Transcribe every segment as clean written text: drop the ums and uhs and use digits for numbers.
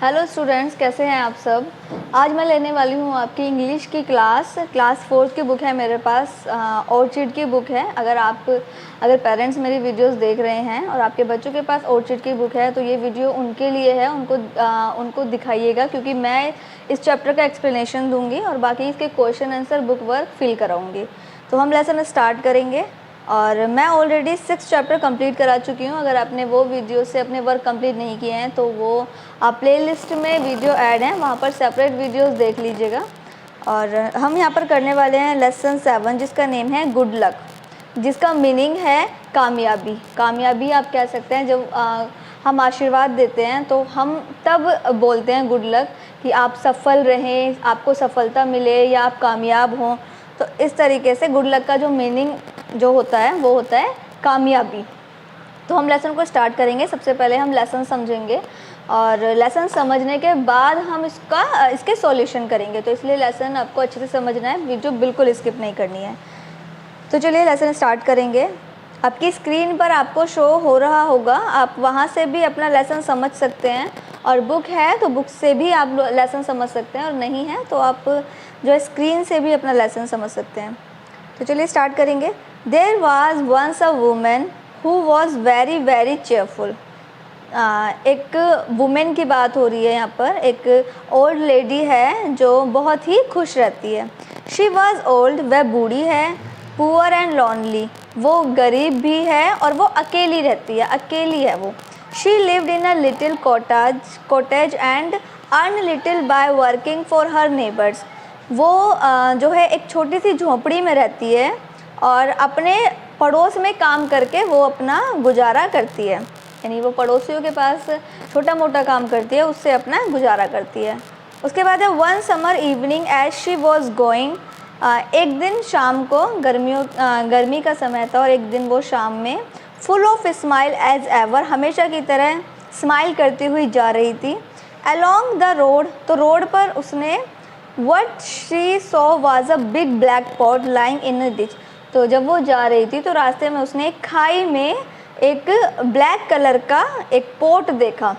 Hello students, कैसे हैं आप सब। आज मैं लेने वाली हूँ आपकी इंग्लिश की क्लास 4th की बुक है मेरे पास। ऑर्चिड की बुक है। अगर पेरेंट्स मेरी वीडियोस देख रहे हैं और आपके बच्चों के पास ऑर्चिड की बुक है तो ये वीडियो उनके लिए है। उनको दिखाइएगा, क्योंकि मैं इस चैप्टर का एक्सप्लेनेशन दूँगी और बाकी इसके question answer book work fill कराऊँगी। तो हम लेसन स्टार्ट करेंगे। और मैं ऑलरेडी 6 चैप्टर कंप्लीट करा चुकी हूँ। अगर आपने वो वीडियो से अपने वर्क कंप्लीट नहीं किए हैं तो वो आप प्लेलिस्ट में वीडियो ऐड हैं, वहाँ पर सेपरेट वीडियोस देख लीजिएगा। और हम यहाँ पर करने वाले हैं लेसन 7, जिसका नेम है गुड लक, जिसका मीनिंग है कामयाबी। कामयाबी आप कह सकते हैं। जब हम आशीर्वाद देते हैं तो हम तब बोलते हैं गुड लक, कि आप सफल रहें, आपको सफलता मिले या आप कामयाब हों। तो इस तरीके से गुड लक का जो मीनिंग जो होता है वो होता है कामयाबी। तो हम लेसन को स्टार्ट करेंगे। सबसे पहले हम लेसन समझेंगे और लेसन समझने के बाद हम इसके सॉल्यूशन करेंगे। तो इसलिए लेसन आपको अच्छे से समझना है, वीडियो बिल्कुल स्किप नहीं करनी है। तो चलिए लेसन स्टार्ट करेंगे। आपकी स्क्रीन पर आपको शो हो रहा होगा, आप वहाँ से भी अपना लेसन समझ सकते हैं। और बुक है तो बुक से भी आप लेसन समझ सकते हैं, और नहीं है तो आप जो है स्क्रीन से भी अपना लेसन समझ सकते हैं। तो चलिए स्टार्ट करेंगे। There was once a woman who was very very cheerful. एक वुमेन की बात हो रही है यहाँ पर। एक ओल्ड लेडी है जो बहुत ही खुश रहती है। शी वॉज ओल्ड, वह बूढ़ी है। पुअर एंड लॉनली, वो गरीब भी है और वो अकेली रहती है, अकेली है वो। She lived in a little cottage and earn little by working for her neighbours. वो जो है एक छोटी सी झोंपड़ी में रहती है और अपने पड़ोस में काम करके वो अपना गुजारा करती है। यानी वो पड़ोसियों के पास छोटा मोटा काम करती है, उससे अपना गुजारा करती है। उसके बाद है one summer evening as she was going. एक दिन शाम को, गर्मी का समय था और एक दिन वो शाम में full of smile as ever, हमेशा की तरह स्माइल करती हुई जा रही थी। अलोंग द रोड, तो रोड पर उसने what she saw was a big black pot lying in a ditch. तो जब वो जा रही थी तो रास्ते में उसने एक खाई में एक ब्लैक कलर का एक पोट देखा।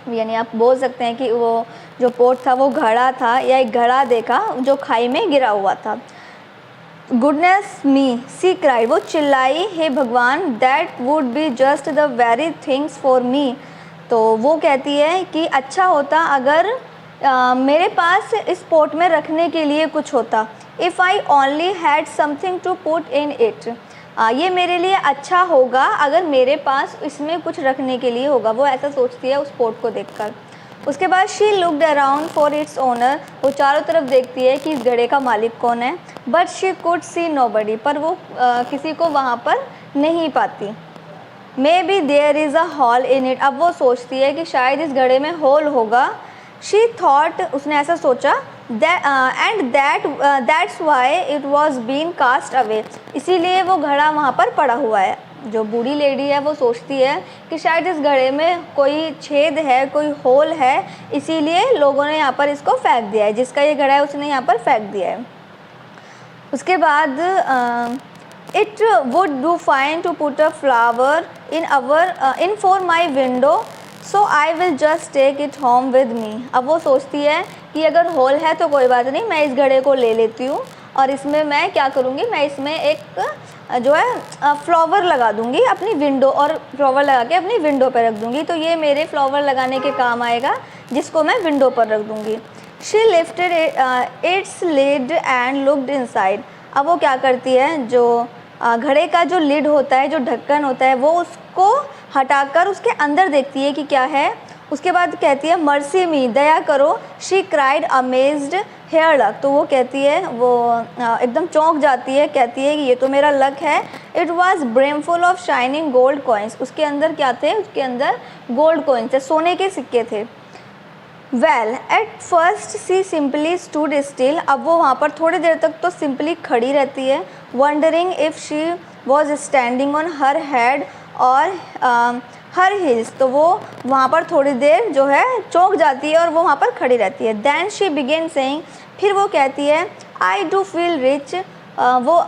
यानी आप बोल सकते हैं कि वो जो पोट था वो घड़ा था, या एक घड़ा देखा जो खाई में गिरा हुआ था। गुडनेस मी, सी क्राइड, वो चिल्लाई, हे भगवान, that would be just the very things for me. तो वो कहती है कि अच्छा होता अगर मेरे पास इस पोट में रखने के लिए कुछ होता। If I only had something to put in it, ये मेरे लिए अच्छा होगा अगर मेरे पास इसमें कुछ रखने के लिए होगा। वो ऐसा सोचती है उस पोट को देखकर। उसके बाद she looked around for its owner, वो चारों तरफ देखती है कि इस घड़े का मालिक कौन है। But she could see nobody, पर वो किसी को वहाँ पर नहीं पाती। Maybe there is a hole in it, अब वो सोचती है कि शायद इस घड़े में होल होगा। शी थॉट, उसने ऐसा सोचा। That's why it was been cast away, इसीलिए वो घड़ा वहाँ पर पड़ा हुआ है। जो बूढ़ी लेडी है वो सोचती है कि शायद इस घड़े में कोई छेद है, कोई होल है, इसीलिए लोगों ने यहाँ पर इसको फेंक दिया है। जिसका ये घड़ा है उसने यहाँ पर फेंक दिया है। उसके बाद it would do fine to put a flower in for my window, so I will just take it home with me. अब वो सोचती है कि अगर होल है तो कोई बात नहीं, मैं इस घड़े को ले लेती हूँ और इसमें मैं क्या करूँगी, मैं इसमें एक जो है फ्लावर लगा दूँगी अपनी विंडो, और फ्लावर लगा के अपनी विंडो पर रख दूँगी। तो ये मेरे फ्लावर लगाने के काम आएगा, जिसको मैं विंडो पर रख दूँगी। She lifted its lid and looked inside. अब वो क्या करती है, जो घड़े का जो लिड होता है, जो ढक्कन होता है, वो उसको हटाकर उसके अंदर देखती है कि क्या है। उसके बाद कहती है मर्सी मी, दया करो। She cried amazed, here luck, तो वो कहती है, वो एकदम चौंक जाती है, कहती है कि ये तो मेरा लक है। It was brimful of shining gold coins, उसके अंदर क्या थे, उसके अंदर गोल्ड कॉइन्स थे, सोने के सिक्के थे। Well at first she simply stood still, अब वो वहाँ पर थोड़ी देर तक तो सिंपली खड़ी रहती है। Wondering if she was standing on her head और हर हिल्स, तो वो वहाँ पर थोड़ी देर जो है चौंक जाती है और वो वहाँ पर खड़ी रहती है। दैन शी बिगेन सेइंग, फिर वो कहती है आई डू फील रिच, वो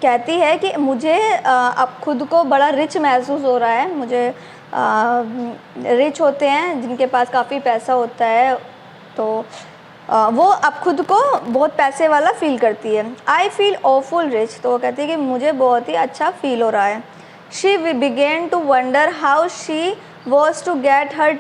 कहती है कि मुझे अब खुद को बड़ा रिच महसूस हो रहा है, मुझे रिच होते हैं, जिनके पास काफ़ी पैसा होता है, तो वो अब खुद को बहुत पैसे वाला फील करती है। आई फील ऑफुल रिच, तो वो कहती है कि मुझे बहुत ही अच्छा फील हो रहा है। She began to wonder how she was to get her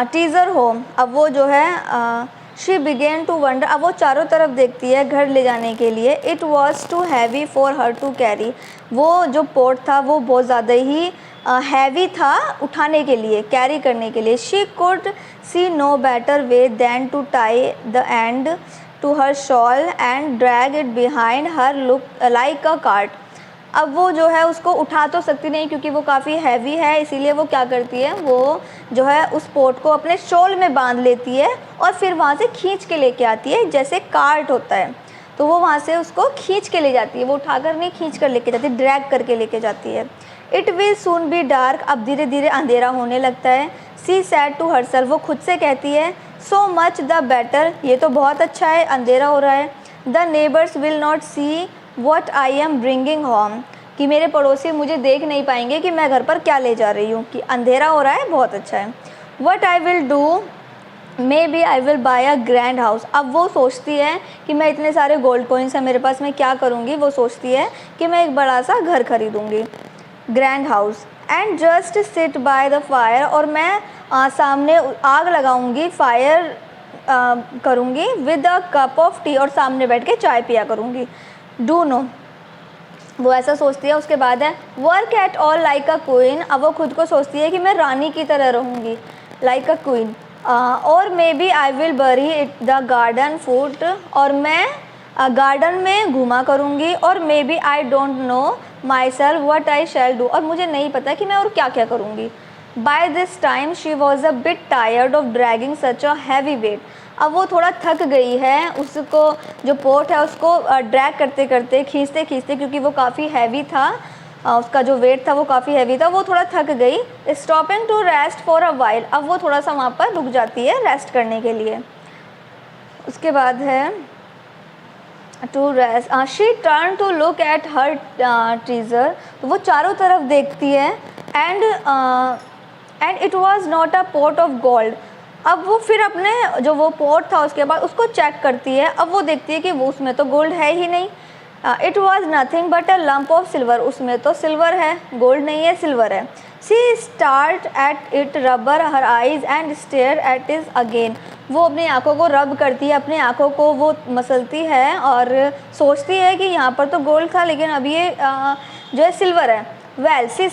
treasure home. अब वो जो है शी बिगेन टू वंडर, अब वो चारों तरफ देखती है घर ले जाने के लिए। It was too heavy for her to carry, वो जो पोर्ट था वो बहुत ज़्यादा ही हैवी था उठाने के लिए, कैरी करने के लिए। She could see no better way than to tie the end to her shawl and drag it behind her look like a cart. अब वो जो है उसको उठा तो सकती नहीं क्योंकि वो काफ़ी हैवी है, इसीलिए वो क्या करती है, वो जो है उस पोर्ट को अपने शॉल में बांध लेती है और फिर वहाँ से खींच के लेके आती है, जैसे कार्ट होता है तो वो वहाँ से उसको खींच के ले जाती है। वो उठाकर नहीं, खींच कर लेके जाती है, ड्रैग करके लेके जाती है। It will soon be dark, अब धीरे धीरे अंधेरा होने लगता है। सी सैड टू हरसेल्फ, वो खुद से कहती है सो मच द बेटर, ये तो बहुत अच्छा है, अंधेरा हो रहा है। The neighbours will not see what I am bringing home, कि मेरे पड़ोसी मुझे देख नहीं पाएंगे कि मैं घर पर क्या ले जा रही हूँ, कि अंधेरा हो रहा है, बहुत अच्छा है। What I will do maybe I will buy a grand house, अब वो सोचती है कि मैं इतने सारे गोल्ड कॉइन्स हैं मेरे पास, मैं क्या करूँगी, वो सोचती है कि मैं एक बड़ा सा घर खरीदूँगी, grand house. And just sit by the fire, और मैं सामने आग लगाऊंगी, फायर करूँगी with a cup of tea, और सामने बैठ के चाय पिया करूँगी। डू नो, वो ऐसा सोचती है। उसके बाद है work at all like a queen, अब वो खुद को सोचती है कि मैं रानी की तरह रहूँगी, लाइक अ क्वीन। और maybe I will bury it the garden food, और मैं गार्डन में घूमा करूँगी। और maybe I don't know myself what I shall do, और मुझे नहीं पता कि मैं और क्या क्या करूँगी। By this time she was a bit tired of dragging such a heavy weight, अब वो थोड़ा थक गई है, उसको जो पोर्ट है उसको ड्रैग करते करते, खींचते खींचते, क्योंकि वो काफ़ी हैवी था, उसका जो वेट था वो काफ़ी हैवी था, वो थोड़ा थक गई। Stopping to rest for a while, अब वो थोड़ा सा वहाँ पर रुक जाती है रेस्ट करने के लिए। उसके बाद है to rest, she turn to look at her treasure, तो वो चारों तरफ देखती है। And it was not a pot of gold, अब वो फिर अपने जो वो पॉट था उसके बाद उसको चेक करती है। अब वो देखती है कि वो उसमें तो गोल्ड है ही नहीं। It was nothing but a lump of silver, उसमें तो सिल्वर है, गोल्ड नहीं है, सिल्वर है। She start at it rubbed her eyes and stare at is again, वो अपनी आँखों को रब करती है, अपनी आँखों को वो मसलती है और सोचती है कि यहाँ पर तो गोल्ड था लेकिन अब ये जो है सिल्वर है। Well she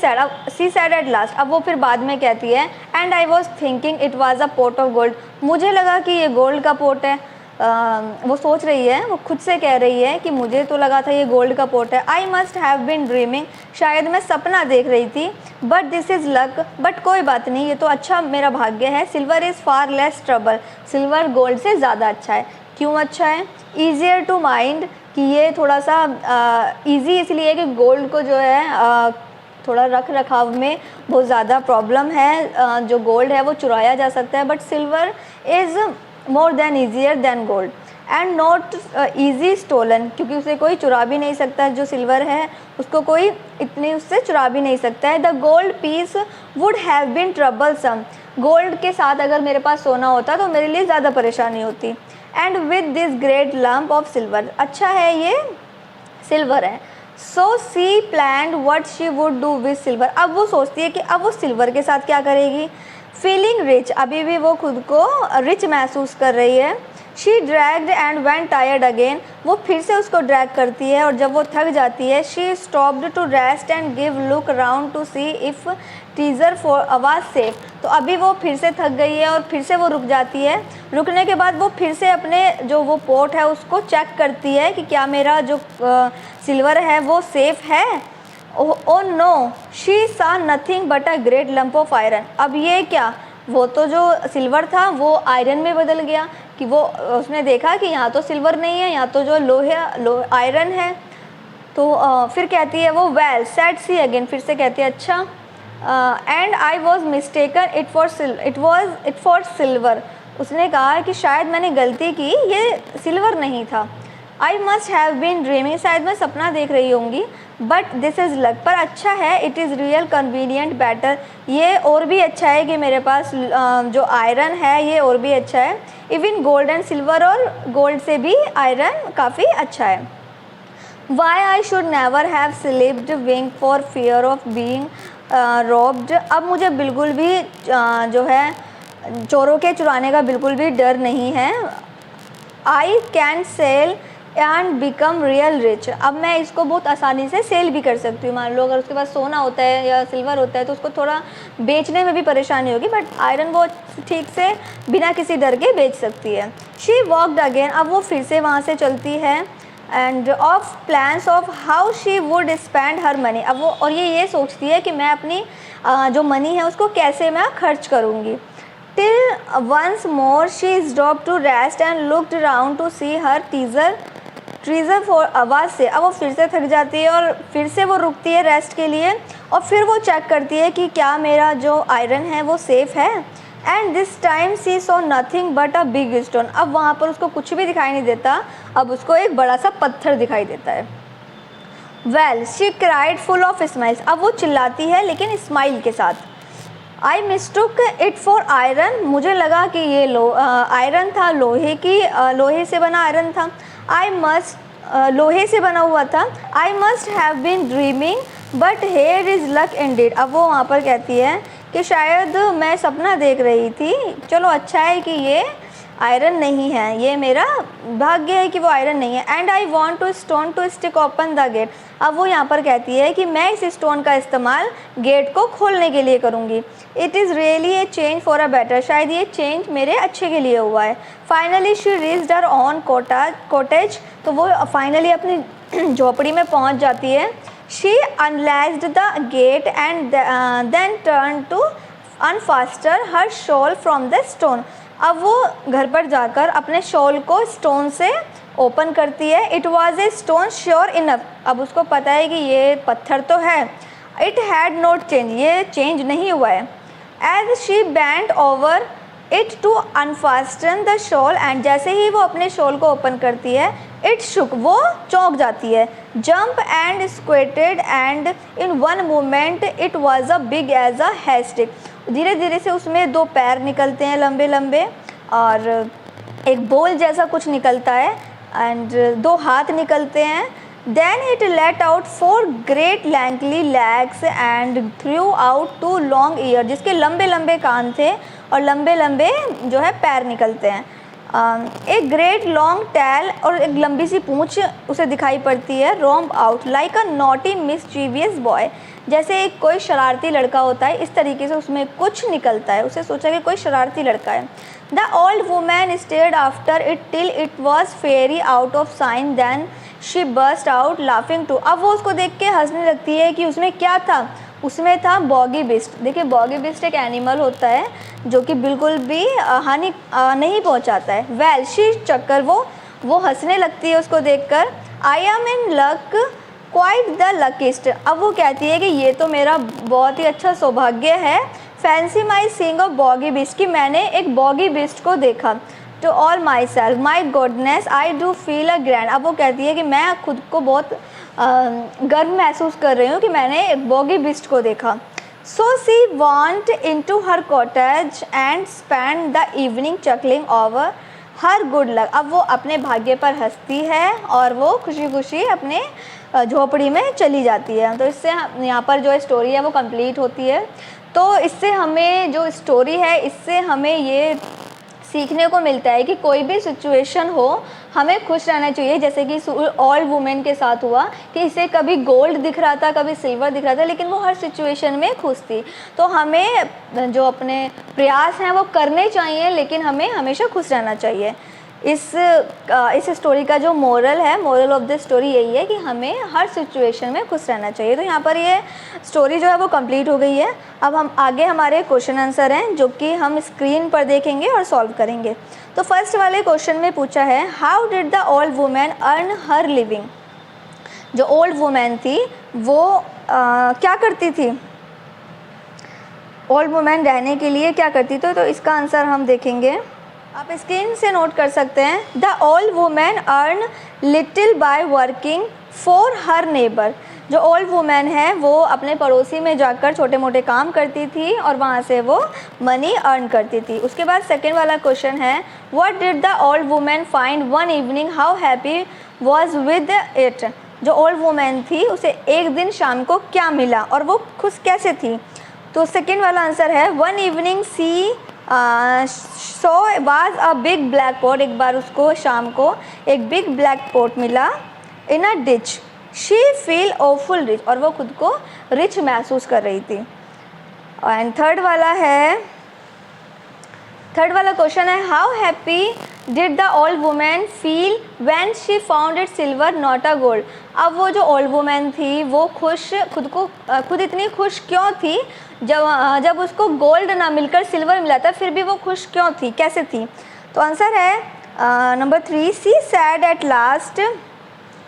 said at last, अब वो फिर बाद में कहती है and I was thinking it was a pot of gold, मुझे लगा कि ये गोल्ड का पोट है। वो सोच रही है, वो खुद से कह रही है कि मुझे तो लगा था ये गोल्ड का पोट है। आई मस्ट हैव बिन ड्रीमिंग, शायद मैं सपना देख रही थी। But this is luck, but कोई बात नहीं, ये तो अच्छा मेरा भाग्य है। Silver is far less trouble, silver gold से ज़्यादा अच्छा है। क्यों अच्छा है? ईजियर टू माइंड, कि ये थोड़ा सा ईजी इसलिए कि गोल्ड को जो है थोड़ा रख रखाव में बहुत ज़्यादा प्रॉब्लम है, जो गोल्ड है वो चुराया जा सकता है। But silver is more than easier than gold and not easy stolen, क्योंकि उसे कोई चुरा भी नहीं सकता, जो सिल्वर है उसको कोई इतनी उससे चुरा भी नहीं सकता है। The gold piece would have been troublesome, gold के साथ अगर मेरे पास सोना होता तो मेरे लिए ज़्यादा परेशानी होती। And with this great lump of silver, अच्छा है ये सिल्वर है। So she planned what she would do with silver, अब वो सोचती है कि अब वो सिल्वर के साथ क्या करेगी। फीलिंग रिच, अभी भी वो खुद को रिच महसूस कर रही है। She dragged and went tired again, वो फिर से उसको ड्रैग करती है और जब वो थक जाती है she stopped to rest and give look around to see if treasure for was safe, तो अभी वो फिर से थक गई है और फिर से वो रुक जाती है। रुकने के बाद वो फिर से अपने जो वो पोर्ट है उसको चेक करती है कि क्या मेरा जो सिल्वर है वो सेफ़ है। ओ नो, शी सा nothing but a great lump of iron, अब ये क्या, वो तो जो सिल्वर था वो आयरन में बदल गया, कि वो उसने देखा कि यहाँ तो सिल्वर नहीं है, यहाँ तो जो आयरन है। तो फिर कहती है वो वेल सेड सी अगेन, फिर से कहती है अच्छा, and I was mistaken it for silver, उसने कहा कि शायद मैंने गलती की, ये सिल्वर नहीं था। I must have been dreaming, शायद मैं सपना देख रही होंगी, बट दिस इज़ लक, पर अच्छा है, it is real convenient better, ये और भी अच्छा है कि मेरे पास जो आयरन है ये और भी अच्छा है, इवन गोल्ड एंड सिल्वर, और गोल्ड से भी आयरन काफ़ी अच्छा है। Why I should never have slipped wing for fear of being robbed, अब मुझे बिल्कुल भी जो है चोरों के चुराने का बिल्कुल भी डर नहीं है। I can sell and become real rich, अब मैं इसको बहुत आसानी से सेल भी कर सकती हूँ। मान लो अगर उसके पास सोना होता है या सिल्वर होता है तो उसको थोड़ा बेचने में भी परेशानी होगी, बट आयरन वो ठीक से बिना किसी डर के बेच सकती है। शी वॉकड अगेन, अब वो फिर से वहाँ से चलती है, end of plans of how she would spend her money, अब वो और ये सोचती है कि मैं अपनी जो मनी है उसको कैसे मैं खर्च करूँगी। Till once more she stop to rest and looked around to see her treasure for, आवाज़ से अब वो फिर से थक जाती है और फिर से वो रुकती है रेस्ट के लिए, और फिर वो चेक करती है कि क्या मेरा जो आयरन है वो सेफ़ है। And this time she saw nothing but a big stone, अब वहाँ पर उसको कुछ भी दिखाई नहीं देता, अब उसको एक बड़ा सा पत्थर दिखाई देता है। Well she cried full of smiles, अब वो चिल्लाती है लेकिन स्माइल के साथ। आई मिस्टुक इट फॉर आयरन, मुझे लगा कि ये आयरन था, लोहे से बना आयरन था। आई मस्ट लोहे से बना हुआ था। I must have been dreaming but here is luck indeed, अब वो वहाँ पर कहती है कि शायद मैं सपना देख रही थी, चलो अच्छा है कि ये आयरन नहीं है, ये मेरा भाग्य है कि वो आयरन नहीं है। And I want to stone to stick open the gate, अब वो यहाँ पर कहती है कि मैं इस स्टोन का इस्तेमाल गेट को खोलने के लिए करूँगी। It is really a change for a better, शायद ये चेंज मेरे अच्छे के लिए हुआ है। Finally she reached her on cottage, तो वो फाइनली अपनी झोपड़ी में पहुँच जाती है। She unlatched the gate and then turn to unfasten her shawl from the stone, अब वो घर पर जाकर अपने शॉल को स्टोन से ओपन करती है। It was a stone sure enough, अब उसको पता है कि ये पत्थर तो है। इट हैड नॉट चेंज, ये चेंज नहीं हुआ है। As she bent over it to unfasten the shawl, and जैसे ही वो अपने शॉल को ओपन करती है, इट शुक, वो चौंक जाती है। Jump and squatted and in one moment it was a big as a haystack, धीरे धीरे से उसमें दो पैर निकलते हैं लंबे लंबे, और एक बोल जैसा कुछ निकलता है, एंड दो हाथ निकलते हैं। Then it let out 4 great lanky legs and threw out 2 long ear, जिसके लंबे लंबे कान थे और लंबे लंबे जो है पैर निकलते हैं। एक ग्रेट लॉन्ग टेल, और एक लंबी सी पूंछ उसे दिखाई पड़ती है। Romped out like a naughty mischievous boy, जैसे एक कोई शरारती लड़का होता है, इस तरीके से उसमें कुछ निकलता है, उसे सोचा कि कोई शरारती लड़का है। The old woman stared after it till it was fairly out of sign, then she burst out laughing too, अब वो उसको देख के हंसने लगती है कि उसमें क्या था, उसमें था बॉगी बिस्ट। देखिए बॉगी बिस्ट एक एनिमल होता है जो कि बिल्कुल भी हानि नहीं पहुंचाता है। वेल शी चक्कर, वो हंसने लगती है उसको देखकर। आई am in luck quite the luckiest, अब वो कहती है कि ये तो मेरा बहुत ही अच्छा सौभाग्य है। Fancy my seeing of bogey beast, कि मैंने एक बॉगी बिस्ट को देखा। To all myself my goodness I do feel a grand, अब वो कहती है कि मैं खुद को बहुत गर्व महसूस कर रही हूँ कि मैंने एक बॉगी बिस्ट को देखा। So she went in to her cottage and spend the evening chuckling over her good luck, अब वो अपने भाग्य पर हंसती है और वो खुशी खुशी अपने झोपड़ी में चली जाती है। तो इससे यहाँ पर जो स्टोरी है वो कंप्लीट होती है। तो इससे हमें जो स्टोरी है, इससे हमें ये सीखने को मिलता है कि कोई भी सिचुएशन हो हमें खुश रहना चाहिए। जैसे कि ओल्ड वुमेन के साथ हुआ कि इसे कभी गोल्ड दिख रहा था, कभी सिल्वर दिख रहा था, लेकिन वो हर सिचुएशन में खुश थी। तो हमें जो अपने प्रयास हैं वो करने चाहिए, लेकिन हमें हमेशा खुश रहना चाहिए। इस स्टोरी का जो मोरल ऑफ द स्टोरी यही है कि हमें हर सिचुएशन में खुश रहना चाहिए। तो यहाँ पर ये स्टोरी जो है वो कंप्लीट हो गई है। अब हम आगे हमारे क्वेश्चन आंसर हैं जो कि हम स्क्रीन पर देखेंगे और सॉल्व करेंगे। तो फर्स्ट वाले क्वेश्चन में पूछा है, how did the old women earn her living. जो ओल्ड वुमेन थी वो क्या करती थी, ओल्ड वुमेन रहने के लिए क्या करती थी। तो इसका आंसर हम देखेंगे। आप स्क्रीन से नोट कर सकते हैं। The old women earn little by working for her neighbour. जो ओल्ड वुमेन है वो अपने पड़ोसी में जाकर छोटे मोटे काम करती थी और वहाँ से वो मनी अर्न करती थी। उसके बाद सेकेंड वाला क्वेश्चन है, what did the old women find one evening how happy was with it. जो ओल्ड वुमेन थी उसे एक दिन शाम को क्या मिला और वो खुश कैसे थी। तो सेकेंड वाला आंसर है, one evening she saw was a big black pot. एक बार उसको शाम को एक बिग ब्लैक पॉट मिला in a ditch. She feel awful rich, और वो खुद को रिच महसूस कर रही थी। एंड थर्ड वाला क्वेश्चन है, how happy did the old women feel when she found it silver not a gold. अब वो जो ओल्ड वुमेन थी वो खुद इतनी खुश क्यों थी जब उसको गोल्ड ना मिलकर सिल्वर मिला था, फिर भी वो खुश क्यों थी, कैसे थी। तो आंसर है number 3, she said at last.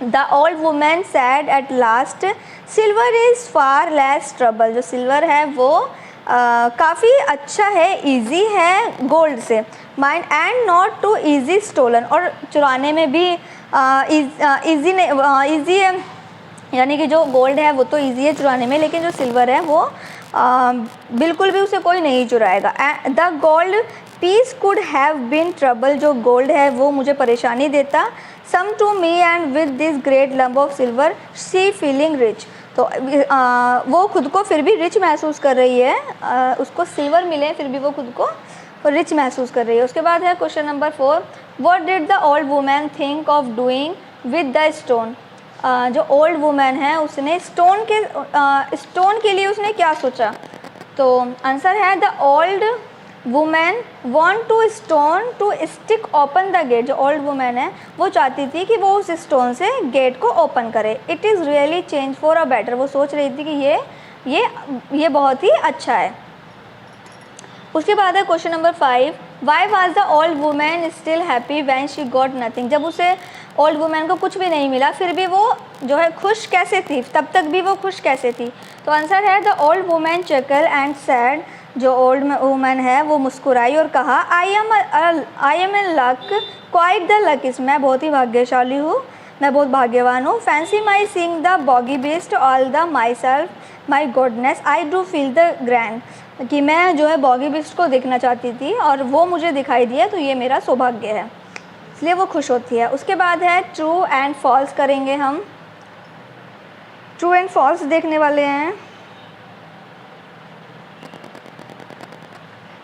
The old woman said at last silver is far less trouble. जो सिल्वर है वो काफ़ी अच्छा है, इजी है गोल्ड से। Mind and not too easy stolen, और चुराने में भी इजी है, यानी कि जो गोल्ड है वो तो इजी है चुराने में, लेकिन जो सिल्वर है वो बिल्कुल भी उसे कोई नहीं चुराएगा। The gold piece could have been trouble. जो गोल्ड है वो मुझे परेशानी देता। Some to me and with this great lump of silver she feeling rich. तो वो खुद को फिर भी रिच महसूस कर रही है, उसको सिल्वर मिले फिर भी वो खुद को रिच महसूस कर रही है। उसके बाद है question number 4, what did the old women think of doing with the stone. जो ओल्ड वुमेन है उसने स्टोन के लिए उसने क्या सोचा। तो आंसर है, the old woman want to stone to stick open the gate. जो ओल्ड वुमेन है वो चाहती थी कि वो उस स्टोन से गेट को ओपन करे। It is really change for a better. वो सोच रही थी कि ये बहुत ही अच्छा है। उसके बाद है question number 5, why was the old women still happy when she got nothing. जब उसे ओल्ड वुमेन को कुछ भी नहीं मिला फिर भी वो जो है खुश कैसे थी, तब तक भी वो खुश कैसे थी। तो आंसर है, the old women chuckle and said. जो ओल्ड वुमेन है वो मुस्कुराई और कहा, I am in luck quite the luckiest. मैं बहुत ही भाग्यशाली हूँ, मैं बहुत भाग्यवान हूँ। Fancy my seeing the bogey beast all the myself my goodness I do feel the grand. कि मैं जो है बॉगी बीस्ट को देखना चाहती थी और वो मुझे दिखाई दिया, तो ये मेरा सौभाग्य है, इसलिए वो खुश होती है। उसके बाद है ट्रू एंड फॉल्स करेंगे हम। ट्रू एंड फॉल्स देखने वाले हैं।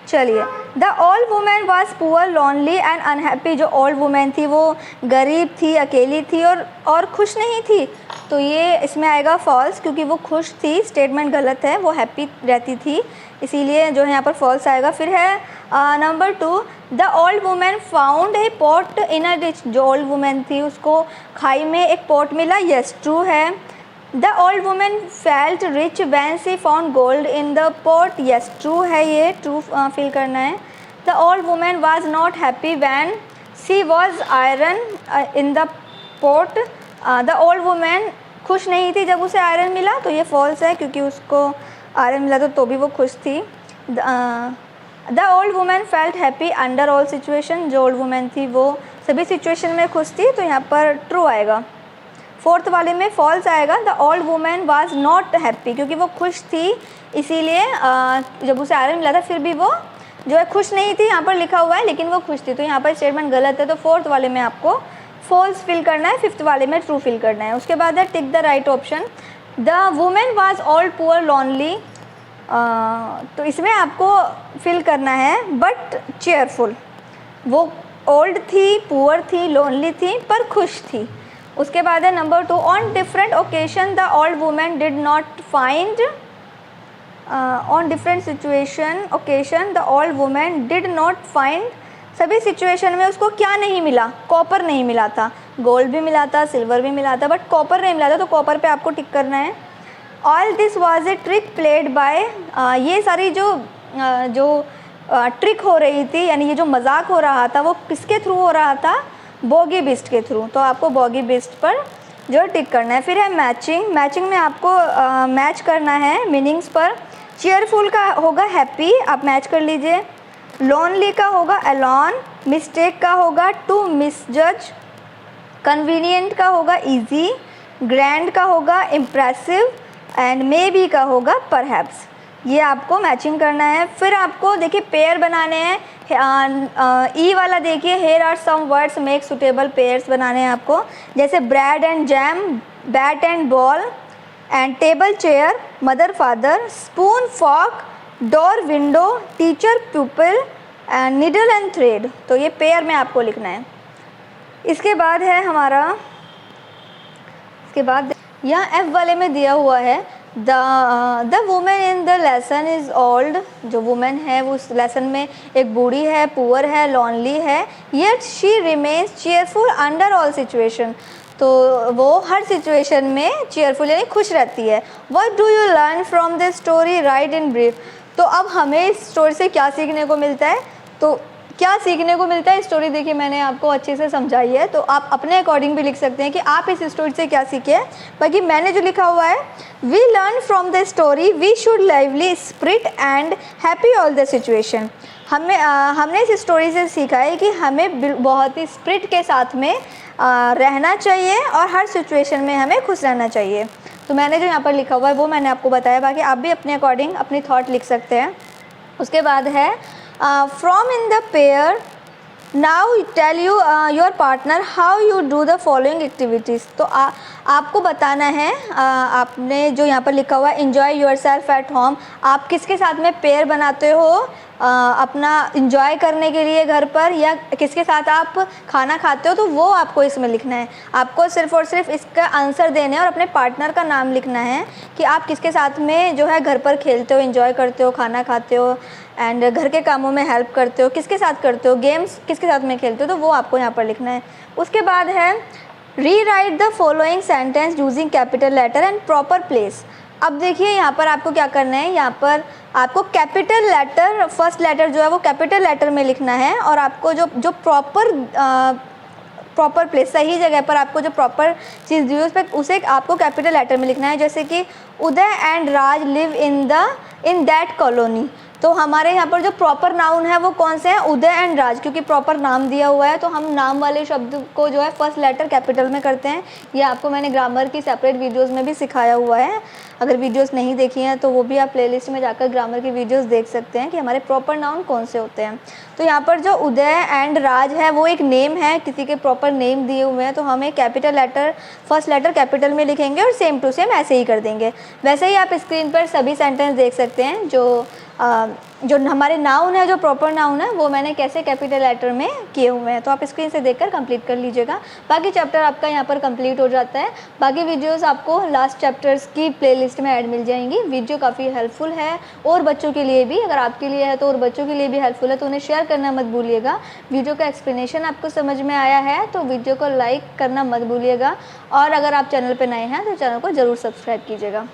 चलिए, the old women was poor lonely and unhappy. जो ओल्ड वुमेन थी वो गरीब थी, अकेली थी और खुश नहीं थी। तो ये इसमें आएगा फॉल्स, क्योंकि वो खुश थी, स्टेटमेंट गलत है, वो हैप्पी रहती थी, इसीलिए जो है यहाँ पर फॉल्स आएगा। फिर है number 2, the old women found a pot in a ditch. जो ओल्ड वुमेन थी उसको खाई में एक पॉट मिला, यस ट्रू है। The old women felt rich van C found gold in the pot, yes true है, ये ट्रू फील करना है। The old women was not happy when C was iron in the pot. The old women खुश नहीं थी जब उसे iron मिला, तो ये फॉल्स है, क्योंकि उसको आयरन मिला तो भी वो खुश थी। The old women felt happy under all situation. जो ओल्ड वुमेन थी वो सभी सिचुएशन में खुश थी, तो यहाँ पर ट्रू आएगा। फोर्थ वाले में फॉल्स आएगा, the old women was not happy, क्योंकि वो खुश थी, इसीलिए जब उसे आयरन मिला था फिर भी वो जो है खुश नहीं थी, यहाँ पर लिखा हुआ है, लेकिन वो खुश थी, तो यहाँ पर स्टेटमेंट गलत है। तो फोर्थ वाले में आपको फॉल्स फिल करना है, फिफ्थ वाले में ट्रू फिल करना है। उसके बाद है tick the right option. The women was old poor lonely, तो इसमें आपको फिल करना है बट चेयरफुल। वो ओल्ड थी, पुअर थी, लोनली थी, पर खुश थी। उसके बाद है number 2, on different occasion the old women did not find. On different situation occasion the old women did not find. सभी सिचुएशन में उसको क्या नहीं मिला, कॉपर नहीं मिला था। गोल्ड भी मिला था, सिल्वर भी मिला था, बट कॉपर नहीं मिला था, तो कॉपर पे आपको टिक करना है। All this was a trick played by. ये सारी जो ट्रिक हो रही थी, यानी ये जो मजाक हो रहा था, वो किसके थ्रू हो रहा था, बॉगी बीस्ट के थ्रू। तो आपको बॉगी बीस्ट पर जो टिक करना है। फिर है मैचिंग। मैचिंग में आपको मैच करना है मीनिंग्स पर। चेयरफुल का होगा हैप्पी, आप मैच कर लीजिए। लोनली का होगा अलोन, मिस्टेक का होगा टू मिसजज, कन्वीनियंट का होगा इजी, ग्रैंड का होगा इम्प्रेसिव एंड मे बी का होगा परहैप्स। ये आपको मैचिंग करना है। फिर आपको देखिए पेयर बनाने हैं। ई वाला देखिए, here are some words make suitable pairs बनाने हैं आपको, जैसे bread and jam, bat and ball and table chair, mother father, spoon fork, door window, teacher pupil and needle and thread. तो ये पेयर में आपको लिखना है। इसके बाद है हमारा, इसके बाद यहाँ एफ वाले में दिया हुआ है the women in the lesson is old. जो वुमेन है वो उस लेसन में एक बूढ़ी है, पुअर है, लॉनली है, yet she remains cheerful under all situation. तो वो हर सिचुएशन में चीयरफुल यानी खुश रहती है। What do you learn from this story, right in brief. तो अब हमें इस स्टोरी से क्या सीखने को मिलता है, तो क्या सीखने को मिलता है स्टोरी देखिए मैंने आपको अच्छे से समझाई है, तो आप अपने अकॉर्डिंग भी लिख सकते हैं कि आप इस स्टोरी से क्या सीखे। बाकी मैंने जो लिखा हुआ है, we learn from the story we should lively spirit and happy all the situation. हमने इस स्टोरी से सीखा है कि हमें बहुत ही स्प्रिट के साथ में रहना चाहिए और हर सिचुएशन में हमें खुश रहना चाहिए। तो मैंने जो यहाँ पर लिखा हुआ है वो मैंने आपको बताया, बाकी आप भी अपने अकॉर्डिंग अपनी थॉट लिख सकते हैं। उसके बाद है from in the pair, now tell you your partner how you do the following activities. तो आपको बताना है, आपने जो यहाँ पर लिखा हुआ है enjoy your self at home, आप किसके साथ में पेयर बनाते हो अपना इंजॉय करने के लिए घर पर, या किसके साथ आप खाना खाते हो, तो वो आपको इसमें लिखना है। आपको सिर्फ़ और सिर्फ इसका आंसर देना है और अपने पार्टनर का नाम लिखना है कि आप किसके साथ में जो है घर पर खेलते हो, इंजॉय करते हो, खाना खाते हो एंड घर के कामों में हेल्प करते हो, किसके साथ करते हो, गेम्स किसके साथ में खेलते हो, तो वो आपको यहाँ पर लिखना है। उसके बाद है rewrite the following sentence using capital letter and proper place. अब देखिए यहाँ पर आपको क्या करना है, यहाँ पर आपको कैपिटल लेटर, फर्स्ट लेटर जो है वो कैपिटल लेटर में लिखना है और आपको जो प्रॉपर प्लेस, सही जगह पर आपको जो प्रॉपर चीज़ दी है उस पर उसे आपको कैपिटल लेटर में लिखना है। जैसे कि Uday and Raj live in that colony. तो हमारे यहाँ पर जो प्रॉपर नाउन है वो कौन से हैं, उदय एंड राज, क्योंकि प्रॉपर नाम दिया हुआ है तो हम नाम वाले शब्द को जो है फर्स्ट लेटर कैपिटल में करते हैं। ये आपको मैंने ग्रामर की सेपरेट वीडियोस में भी सिखाया हुआ है, अगर वीडियोस नहीं देखी हैं तो वो भी आप प्लेलिस्ट में जाकर ग्रामर की वीडियोस देख सकते हैं कि हमारे प्रॉपर नाउन कौन से होते हैं। तो यहाँ पर जो उदय एंड राज है वो एक नेम है, किसी के प्रॉपर नेम दिए हुए हैं, तो हमें capital letter, first letter capital में लिखेंगे और सेम टू सेम ऐसे ही कर देंगे। वैसे ही आप स्क्रीन पर सभी सेंटेंस देख सकते हैं जो हमारे नाउन है, जो प्रॉपर नाउन है वो मैंने कैसे कैपिटल लेटर में किए हुए हैं, तो आप स्क्रीन से देखकर कंप्लीट कर लीजिएगा। बाकी चैप्टर आपका यहाँ पर कंप्लीट हो जाता है। बाकी वीडियोस आपको लास्ट चैप्टर्स की प्लेलिस्ट में ऐड मिल जाएंगी। वीडियो काफ़ी हेल्पफुल है और बच्चों के लिए भी, अगर आपके लिए है तो और बच्चों के लिए भी हेल्पफुल है, तो उन्हें शेयर करना मत भूलिएगा। वीडियो का एक्सप्लेनेशन आपको समझ में आया है तो वीडियो को लाइक करना मत भूलिएगा, और अगर आप चैनल पर नए हैं तो चैनल को ज़रूर सब्सक्राइब कीजिएगा।